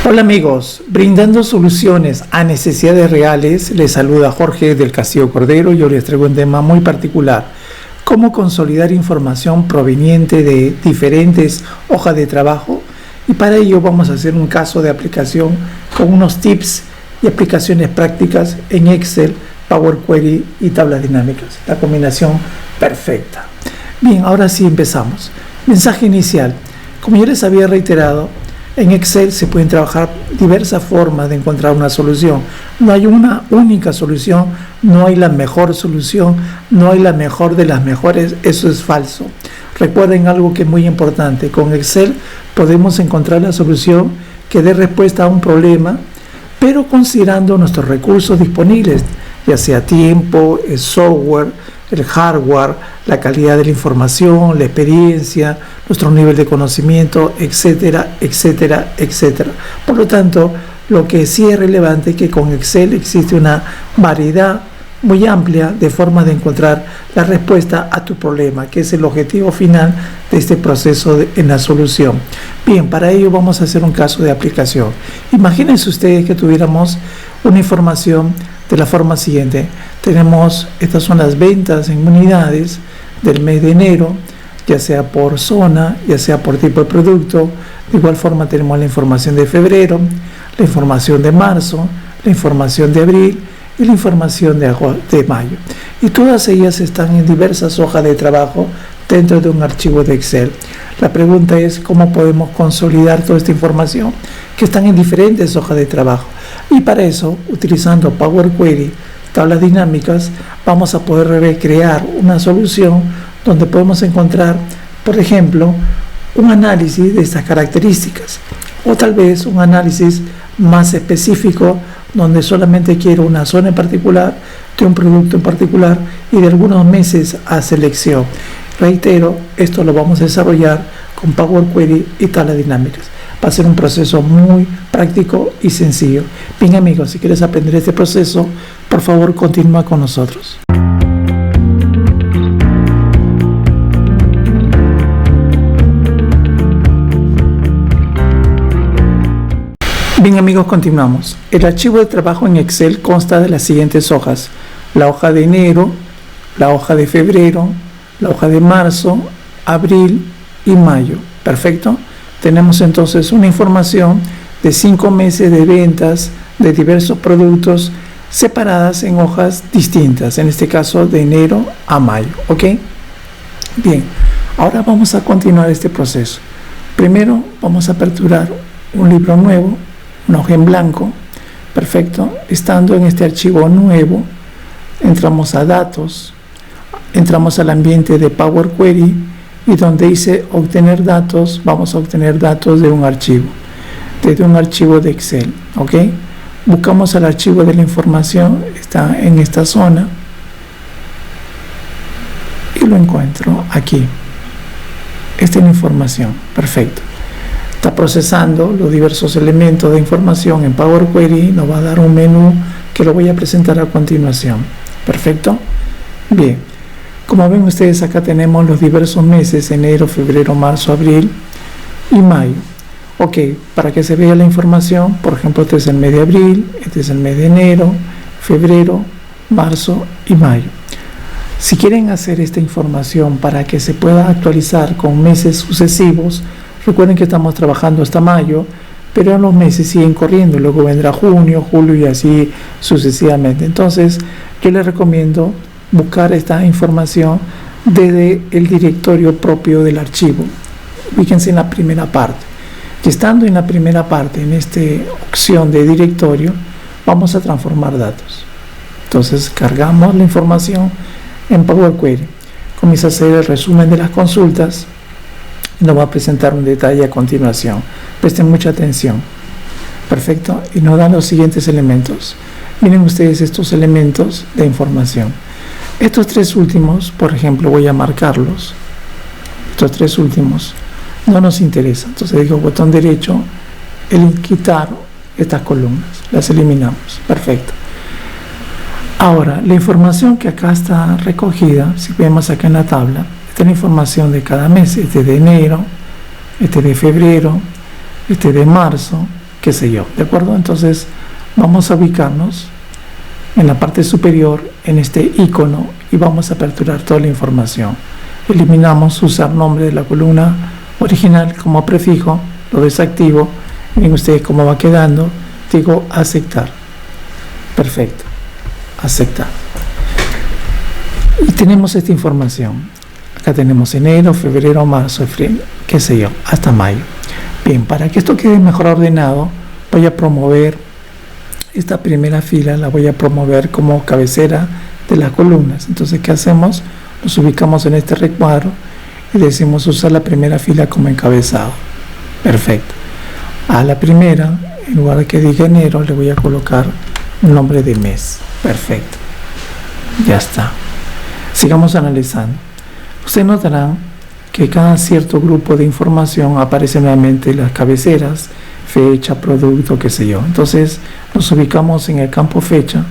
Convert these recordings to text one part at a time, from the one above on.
Hola amigos, brindando soluciones a necesidades reales, les saluda Jorge del Castillo Cordero y hoy les traigo un tema muy particular: cómo consolidar información proveniente de diferentes hojas de trabajo, y para ello vamos a hacer un caso de aplicación con unos tips y aplicaciones prácticas en Excel, Power Query y tablas dinámicas, la combinación perfecta. Bien, ahora sí empezamos. Mensaje inicial: como ya les había reiterado, en Excel se pueden trabajar diversas formas de encontrar una solución. No hay una única solución, no hay la mejor solución, no hay la mejor de las mejores, eso es falso. Recuerden algo que es muy importante: con Excel podemos encontrar la solución que dé respuesta a un problema, pero considerando nuestros recursos disponibles, ya sea tiempo, el software, el hardware, la calidad de la información, la experiencia, nuestro nivel de conocimiento, etcétera, etcétera, etcétera. Por lo tanto, lo que sí es relevante es que con Excel existe una variedad muy amplia de formas de encontrar la respuesta a tu problema, que es el objetivo final de este proceso en la solución. Bien, para ello vamos a hacer un caso de aplicación. Imagínense ustedes que tuviéramos una información de la forma siguiente. Estas son las ventas en unidades del mes de enero, ya sea por zona, ya sea por tipo de producto. De igual forma tenemos la información de febrero, la información de marzo, la información de abril y la información de mayo. Y todas ellas están en diversas hojas de trabajo dentro de un archivo de Excel. La pregunta es: ¿cómo podemos consolidar toda esta información que están en diferentes hojas de trabajo? Y para eso, utilizando Power Query, tablas dinámicas, vamos a poder recrear una solución donde podemos encontrar, por ejemplo, un análisis de estas características, o tal vez un análisis más específico donde solamente quiero una zona en particular, de un producto en particular y de algunos meses a selección. Reitero, esto lo vamos a desarrollar con Power Query y tablas dinámicas. Va a ser un proceso muy práctico y sencillo. Bien amigos, si quieres aprender este proceso, por favor continúa con nosotros. Bien amigos, continuamos. El archivo de trabajo en Excel consta de las siguientes hojas: la hoja de enero, la hoja de febrero, la hoja de marzo, abril y mayo. Perfecto. Tenemos entonces una información de 5 meses de ventas de diversos productos separadas en hojas distintas, en este caso de enero a mayo. ¿Ok? Bien, ahora vamos a continuar este proceso. Primero vamos a aperturar un libro nuevo, una hoja en blanco. Perfecto. Estando en este archivo nuevo, entramos a datos, entramos al ambiente de Power Query y donde dice obtener datos, vamos a obtener datos de un archivo, desde un archivo de Excel. ¿Ok? Buscamos el archivo de la información, está en esta zona y lo encuentro aquí. Esta es la información. Perfecto. Está procesando los diversos elementos de información en Power Query. Nos va a dar un menú que lo voy a presentar a continuación. Perfecto. Bien, como ven ustedes, acá tenemos los diversos meses: enero, febrero, marzo, abril y mayo. Ok, para que se vea la información, por ejemplo, este es el mes de abril, este es el mes de enero, febrero, marzo y mayo. Si quieren hacer esta información para que se pueda actualizar con meses sucesivos, recuerden que estamos trabajando hasta mayo, pero los meses siguen corriendo, luego vendrá junio, julio y así sucesivamente. Entonces, yo les recomiendo buscar esta información desde el directorio propio del archivo. Fíjense en la primera parte. Y estando en la primera parte, en esta opción de directorio, vamos a transformar datos. Entonces, cargamos la información en Power Query. Comienza a hacer el resumen de las consultas. Nos va a presentar un detalle a continuación. Presten mucha atención. Perfecto. Y nos dan los siguientes elementos. Miren ustedes estos elementos de información. Estos tres últimos, por ejemplo, voy a marcarlos. Estos tres últimos no nos interesan. Entonces digo botón derecho, quitar estas columnas. Las eliminamos. Perfecto. Ahora, la información que acá está recogida, si vemos acá en la tabla, esta es la información de cada mes. Este de enero, este de febrero, este de marzo, qué sé yo, ¿de acuerdo? Entonces vamos a ubicarnos en la parte superior en este icono y vamos a aperturar toda la información. Eliminamos usar nombre de la columna original como prefijo, lo desactivo. Miren ustedes cómo va quedando. Digo aceptar. Perfecto. Aceptar. Y tenemos esta información. Acá tenemos enero, febrero, marzo, qué sé yo, hasta mayo. Bien, para que esto quede mejor ordenado, voy a promover esta primera fila, la voy a promover como cabecera de las columnas. Entonces, ¿qué hacemos? Nos ubicamos en este recuadro y decimos usar la primera fila como encabezado. Perfecto. A la primera, en lugar de que diga enero, le voy a colocar un nombre de mes. Perfecto. Ya está. Sigamos analizando. Ustedes notarán que cada cierto grupo de información aparece nuevamente las cabeceras, fecha, producto, qué sé yo. Entonces nos ubicamos en el campo fecha,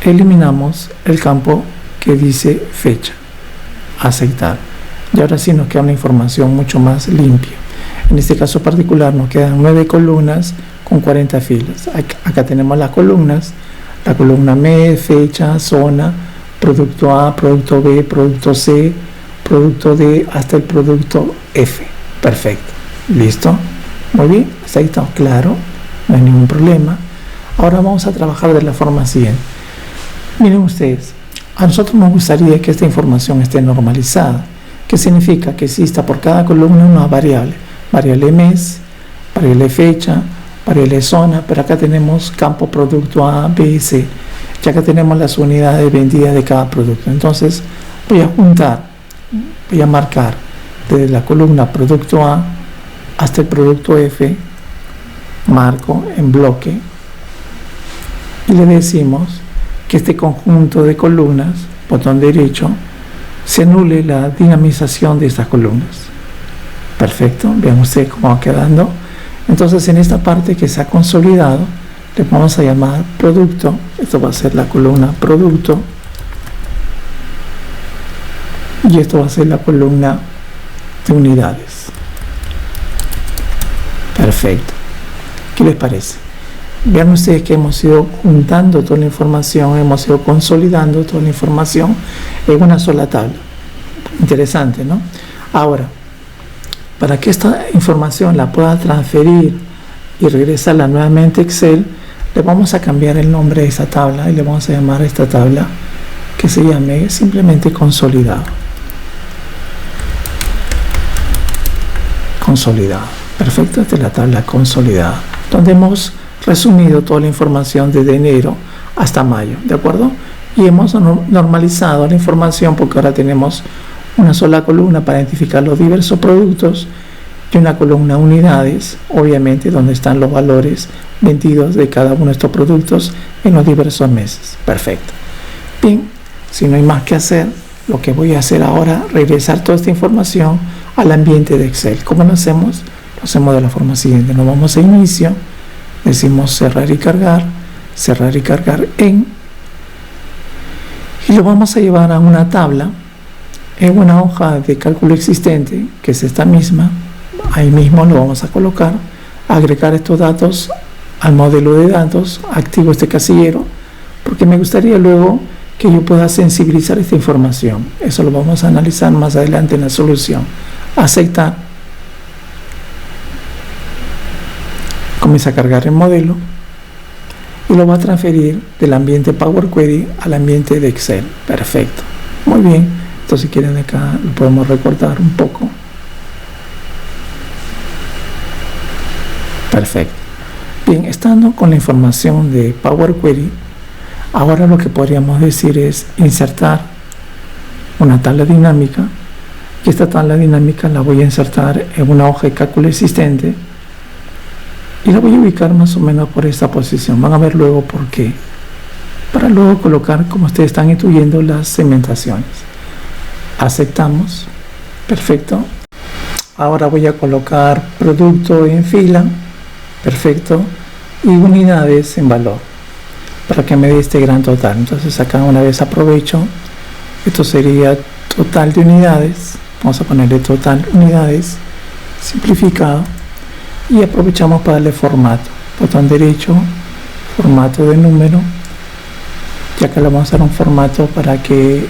eliminamos el campo que dice fecha, aceptar. Y ahora sí nos queda una información mucho más limpia. En este caso particular nos quedan 9 columnas con 40 filas. Acá tenemos las columnas, la columna mes, fecha, zona, producto A, producto B, producto C, producto D, hasta el producto F. Perfecto. ¿Listo? Muy bien. Hasta ahí está claro. No hay ningún problema. Ahora vamos a trabajar de la forma siguiente. Miren ustedes, a nosotros nos gustaría que esta información esté normalizada. ¿Qué significa? Que exista por cada columna una variable. Variable mes, variable fecha, variable zona, pero acá tenemos campo producto A, B y C. Ya que tenemos las unidades vendidas de cada producto. Entonces voy a juntar, voy a marcar desde la columna producto A hasta el producto F, marco en bloque y le decimos que este conjunto de columnas, botón derecho, se anule la dinamización de estas columnas. Perfecto, vean ustedes cómo va quedando. Entonces en esta parte que se ha consolidado le vamos a llamar producto. Esto va a ser la columna producto y esto va a ser la columna de unidades. Perfecto. ¿Qué les parece? Vean ustedes que hemos ido juntando toda la información, hemos ido consolidando toda la información en una sola tabla. Interesante, ¿no? Ahora, para que esta información la pueda transferir y regresarla nuevamente a Excel, le vamos a cambiar el nombre de esta tabla y le vamos a llamar a esta tabla que se llame simplemente consolidado. Consolidado. Perfecto, esta es la tabla consolidada, donde hemos resumido toda la información desde enero hasta mayo, ¿de acuerdo? Y hemos normalizado la información porque ahora tenemos una sola columna para identificar los diversos productos y una columna unidades, obviamente, donde están los valores vendidos de cada uno de estos productos en los diversos meses. Perfecto. Bien, si no hay más que hacer, lo que voy a hacer ahora es regresar toda esta información al ambiente de Excel. ¿Cómo lo hacemos? Lo hacemos de la forma siguiente. Nos vamos a inicio, decimos cerrar y cargar en, y lo vamos a llevar a una tabla en una hoja de cálculo existente, que es esta misma. Ahí mismo lo vamos a colocar, agregar estos datos al modelo de datos, activo este casillero, porque me gustaría luego que yo pueda sensibilizar esta información. Eso lo vamos a analizar más adelante en la solución. Aceptar. Comienza a cargar el modelo y lo va a transferir del ambiente Power Query al ambiente de Excel. Perfecto. Muy bien. Entonces, si quieren, acá lo podemos recortar un poco. Perfecto. Bien, estando con la información de Power Query, ahora lo que podríamos decir es insertar una tabla dinámica, y esta tabla dinámica la voy a insertar en una hoja de cálculo existente y la voy a ubicar más o menos por esta posición. Van a ver luego por qué, para luego colocar como ustedes están intuyendo las segmentaciones. Aceptamos. Perfecto. Ahora voy a colocar producto en fila. Perfecto. Y unidades en valor, para que me dé este gran total. Entonces acá una vez aprovecho, esto sería total de unidades, vamos a ponerle total unidades simplificado. y aprovechamos para darle formato. Botón derecho, formato de número, ya que le vamos a dar un formato para que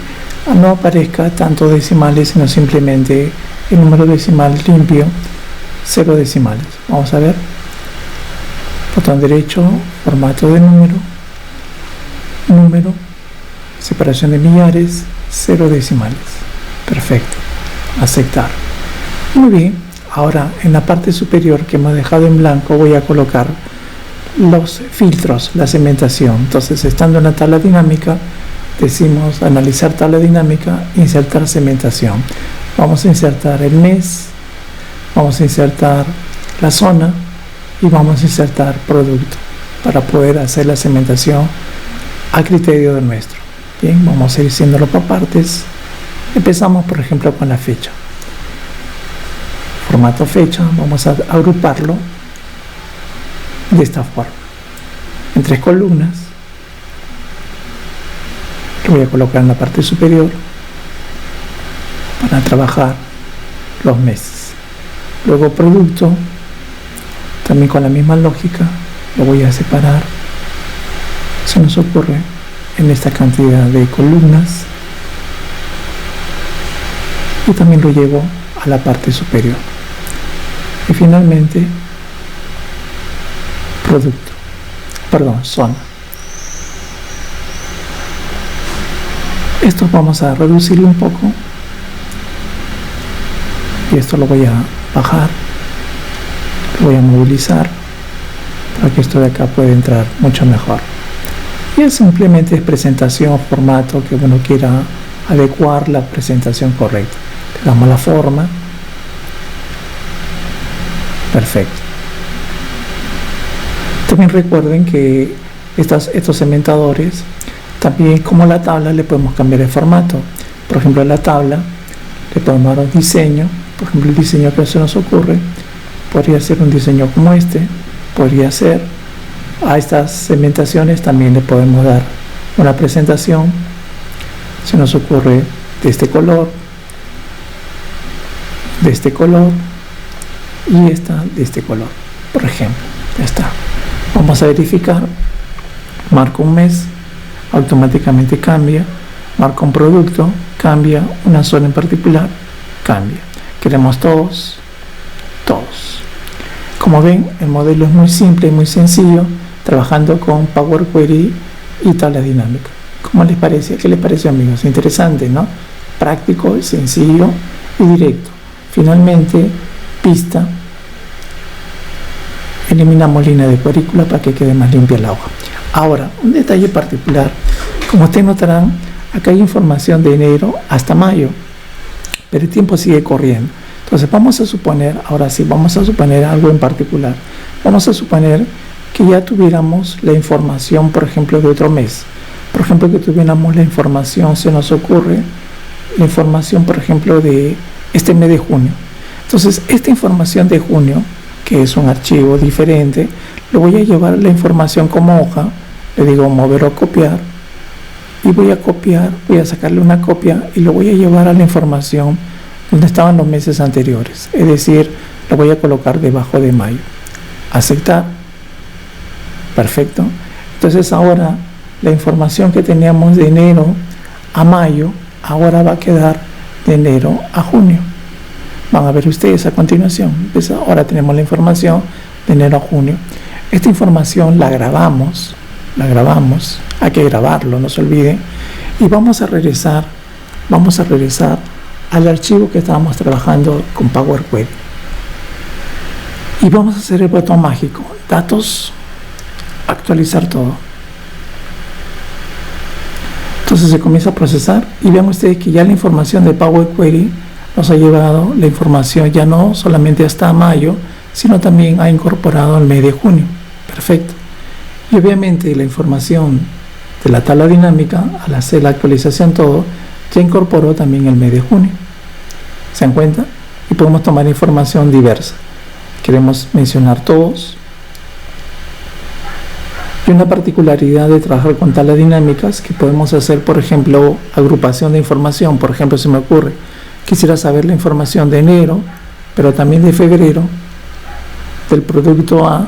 no aparezca tanto decimales, sino simplemente el número decimal limpio, 0 decimales. Vamos a ver, botón derecho, formato de número, separación de millares, 0 decimales. Perfecto, aceptar. Muy bien, ahora en la parte superior que hemos dejado en blanco voy a colocar los filtros, la segmentación. Entonces, estando en la tabla dinámica, decimos analizar tabla dinámica, insertar segmentación. Vamos a insertar el mes, vamos a insertar la zona y vamos a insertar producto para poder hacer la segmentación a criterio de nuestro. Bien, vamos a ir haciéndolo por partes. Empezamos, por ejemplo, con la fecha. Formato fecha, vamos a agruparlo de esta forma, en 3 columnas. Lo voy a colocar en la parte superior para trabajar los meses. Luego producto, también con la misma lógica, lo voy a separar, se nos ocurre, en esta cantidad de columnas, y también lo llevo a la parte superior. Y finalmente zona. Esto vamos a reducirlo un poco y esto lo voy a bajar, lo voy a movilizar para que esto de acá pueda entrar mucho mejor. Y es simplemente presentación o formato que uno quiera adecuar la presentación correcta. Le damos la forma. Perfecto. También recuerden que estos segmentadores, también como la tabla, le podemos cambiar el formato. Por ejemplo, en la tabla le podemos dar un diseño. Por ejemplo, el diseño que se nos ocurre podría ser un diseño como este. Podría ser, a estas segmentaciones también le podemos dar una presentación. Se nos ocurre de este color y esta de este color, por ejemplo. Ya está. Vamos a verificar. Marco un mes, automáticamente cambia. Marco un producto, cambia. Una zona en particular, cambia. Queremos todos. Como ven, el modelo es muy simple y muy sencillo, trabajando con Power Query y tabla dinámica. ¿Cómo les parece? ¿Qué les parece, amigos? Interesante, ¿no? Práctico, sencillo y directo. Finalmente, pista. Eliminamos línea de cuadrícula para que quede más limpia la hoja. Ahora, un detalle particular. Como ustedes notarán, acá hay información de enero hasta mayo, pero el tiempo sigue corriendo. Entonces vamos a suponer, ahora sí, vamos a suponer algo en particular. Vamos a suponer que ya tuviéramos la información, por ejemplo, de otro mes. Por ejemplo, que tuviéramos la información, se nos ocurre, la información, por ejemplo, de este mes de junio. Entonces, esta información de junio, que es un archivo diferente, lo voy a llevar la información como hoja, le digo mover o copiar, y voy a copiar, voy a sacarle una copia y lo voy a llevar a la información donde estaban los meses anteriores, es decir, lo voy a colocar debajo de mayo. Aceptar. Perfecto. Entonces ahora la información que teníamos de enero a mayo, ahora va a quedar de enero a junio. Van a ver ustedes a continuación. Pues ahora tenemos la información de enero a junio. Esta información la grabamos, hay que grabarlo, no se olviden, y vamos a regresar al archivo que estábamos trabajando con Power Query. Y vamos a hacer el botón mágico, datos, actualizar todo. Entonces se comienza a procesar y vean ustedes que ya la información de Power Query nos ha llevado la información ya no solamente hasta mayo, sino también ha incorporado el mes de junio. Perfecto. Y obviamente la información de la tabla dinámica, al hacer la actualización todo, ya incorporó también el mes de junio. ¿Se dan cuenta? Y podemos tomar información diversa. Queremos mencionar todos. Y una particularidad de trabajar con tablas dinámicas que podemos hacer, por ejemplo, agrupación de información. Por ejemplo, se me ocurre, quisiera saber la información de enero, pero también de febrero, del producto A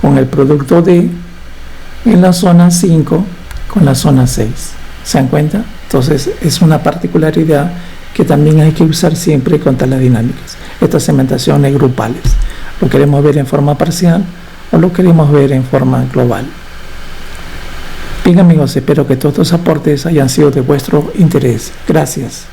con el producto D en la zona 5 con la zona 6. ¿Se dan cuenta? Entonces es una particularidad que también hay que usar siempre con tablas dinámicas. Estas segmentaciones grupales. ¿Lo queremos ver en forma parcial o lo queremos ver en forma global? Bien amigos, espero que todos estos aportes hayan sido de vuestro interés. Gracias.